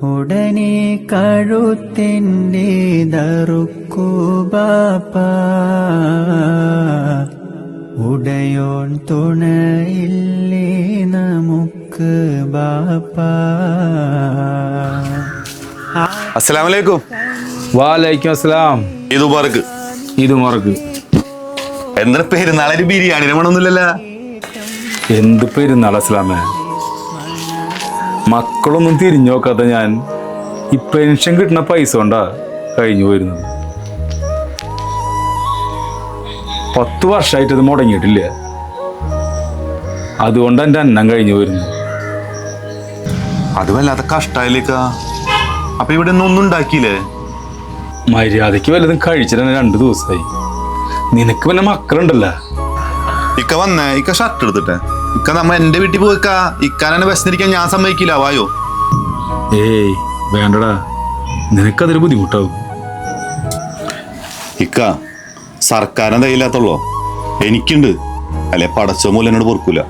ഉടനെ കഴുത്തിൻ്റെ ദറുക്കു ബാപ്പ, ഉടയോൻ തുണയില്ലേ നമുക്ക് ബാപ്പ. അസ്സലാമു അലൈക്കും. വാലൈക്കും അസ്സലാം. ഈദ് മുബാറക്ക്. ഈദ് മുബാറക്ക്. എന്തിനാ പെരുന്നാളൊരു ബിരിയാണി വേണമെന്നൊന്നുമില്ലല്ലോ. എന്ത് പെരുന്നാൾ അസ്ലാമേ, മക്കളൊന്നും തിരിഞ്ഞു നോക്കാത്ത ഞാൻ ഈ പെൻഷൻ കിട്ടുന്ന പൈസ കൊണ്ടാ കഴിഞ്ഞു പോയിരുന്നത്. 10 വർഷമായിട്ടത് മുടങ്ങിയിട്ടില്ല. അതുകൊണ്ട് എൻ്റെ അന്നം കഴിഞ്ഞു പോയിരുന്നു. അത് വല്ലാത്ത കഷ്ടായില്ലേക്ക. അപ്പൊ ഇവിടെ ഒന്നും ഉണ്ടാക്കിയില്ലേ? മര്യാദയ്ക്ക് വല്ലതും കഴിച്ചിട്ട് 2 ദിവസമായി. നിനക്ക് പിന്നെ മക്കളുണ്ടല്ലോ. ഇക്ക വന്നേ, ഇക്ക ഷർട്ട് എടുത്തിട്ടെ. ഇക്ക നമ്മ എന്റെ വീട്ടിൽ പോയിക്ക. ഇക്കാനെ ബസ്സിനിരിക്കാൻ ഞാൻ സമ്മതിക്കില്ല. വായോ. ഏയ് വേണ്ടടാ, നിനക്കതൊരു ബുദ്ധിമുട്ടാവും. ഇക്ക സർക്കാരിനെ തയ്യില്ലാത്തുള്ളോ? എനിക്കുണ്ട്. അല്ലെ പടച്ചോ മൂലം എന്നോട് പൊറുക്കൂല.